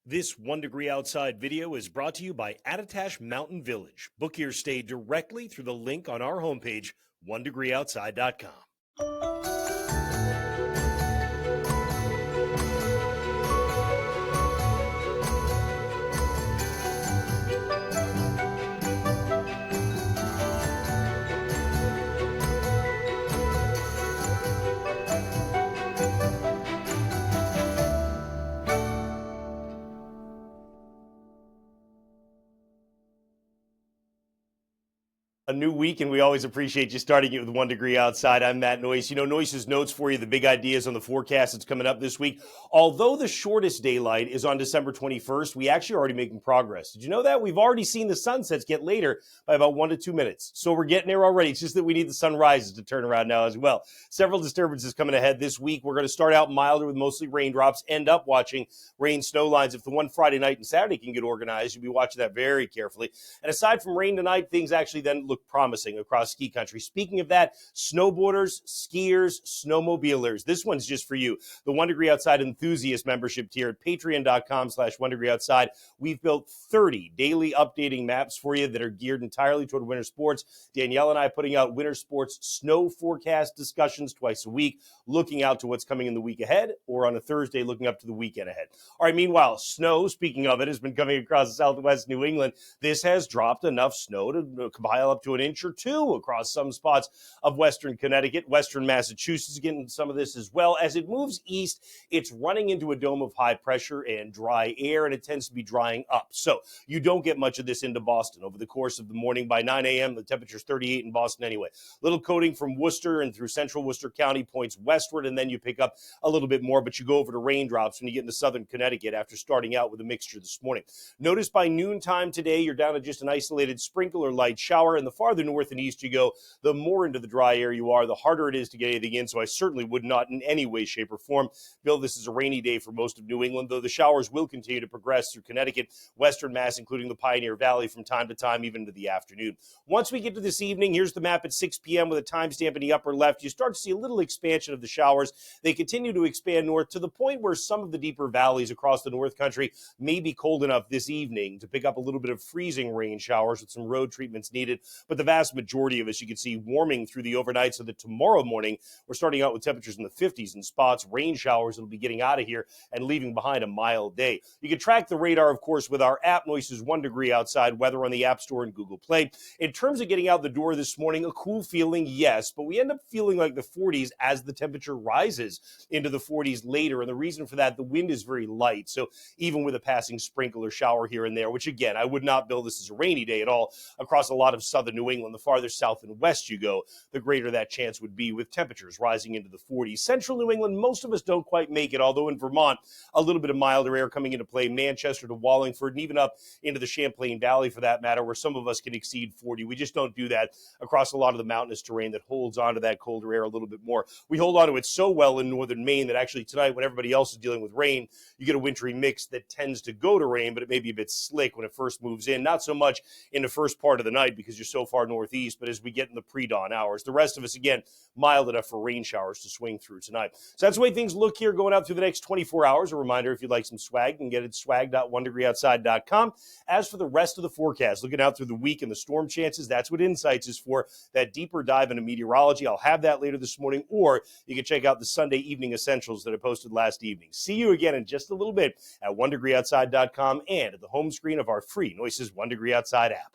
This 1 Degree Outside video is brought to you by Attitash Mountain Village. Book your stay directly through the link on our homepage, onedegreeoutside.com. A new week, and we always appreciate you starting it with 1 Degree Outside. I'm Matt Noyes. You know, Noyes' notes for you, the big ideas on the forecast that's coming up this week. Although the shortest daylight is on December 21st, we actually are already making progress. Did you know that? We've already seen the sunsets get later by about 1 to 2 minutes. So we're getting there already. It's just that we need the sunrises to turn around now as well. Several disturbances coming ahead this week. We're going to start out milder with mostly raindrops, end up watching rain snow lines. If the one Friday night and Saturday can get organized, you'll be watching that very carefully. And aside from rain tonight, things actually then look promising across ski country. Speaking of that, snowboarders, skiers, snowmobilers, this one's just for you. The 1 Degree Outside enthusiast membership tier at patreon.com/1 Degree Outside. We've built 30 daily updating maps for you that are geared entirely toward winter sports. Danielle and I putting out winter sports snow forecast discussions twice a week, looking out to what's coming in the week ahead, or on a Thursday looking up to the weekend ahead. All right, meanwhile, snow, speaking of it, has been coming across southwest New England. This has dropped enough snow to pile up to an inch or two across some spots of western Connecticut. Western Massachusetts is getting some of this as well. As it moves east, it's running into a dome of high pressure and dry air, and it tends to be drying up. So you don't get much of this into Boston over the course of the morning. By 9 a.m., the temperature's 38 in Boston anyway. Little coating from Worcester and through central Worcester County points westward, and then you pick up a little bit more, but you go over to raindrops when you get into southern Connecticut after starting out with a mixture this morning. Notice by noontime today, you're down to just an isolated sprinkle or light shower, and the farther north and east you go, the more into the dry air you are, the harder it is to get anything in, so I certainly would not in any way, shape, or form bill this is a rainy day for most of New England, though the showers will continue to progress through Connecticut, western Mass, including the Pioneer Valley from time to time, even into the afternoon. Once we get to this evening, here's the map at 6 p.m. with a timestamp in the upper left. You start to see a little expansion of the showers. They continue to expand north to the point where some of the deeper valleys across the North Country may be cold enough this evening to pick up a little bit of freezing rain showers with some road treatments needed, but the vast majority of us, you can see, warming through the overnight, so that tomorrow morning we're starting out with temperatures in the 50s in spots, rain showers that'll be getting out of here and leaving behind a mild day. You can track the radar, of course, with our app, Noyes' 1 Degree Outside weather on the App Store and Google Play. In terms of getting out the door this morning, a cool feeling, yes, but we end up feeling like the 40s as the temperature rises into the 40s later, and the reason for that, the wind is very light, so even with a passing sprinkle or shower here and there, which again, I would not bill this as a rainy day at all across a lot of southern New England. The farther south and west you go, the greater that chance would be, with temperatures rising into the 40s. Central New England, most of us don't quite make it, although in Vermont, a little bit of milder air coming into play, Manchester to Wallingford, and even up into the Champlain Valley for that matter, where some of us can exceed 40. We just don't do that across a lot of the mountainous terrain that holds onto that colder air a little bit more. We hold on to it so well in northern Maine that actually tonight, when everybody else is dealing with rain, you get a wintry mix that tends to go to rain, but it may be a bit slick when it first moves in. Not so much in the first part of the night because you're so far northeast, but as we get in the pre-dawn hours, the rest of us, again, mild enough for rain showers to swing through tonight. So that's the way things look here going out through the next 24 hours. A reminder, if you'd like some swag, you can get it at swag.onedegreeoutside.com. As for the rest of the forecast, looking out through the week and the storm chances, that's what Insights is for, that deeper dive into meteorology. I'll have that later this morning, or you can check out the Sunday evening essentials that I posted last evening. See you again in just a little bit at onedegreeoutside.com and at the home screen of our free Noyes' 1 Degree Outside app.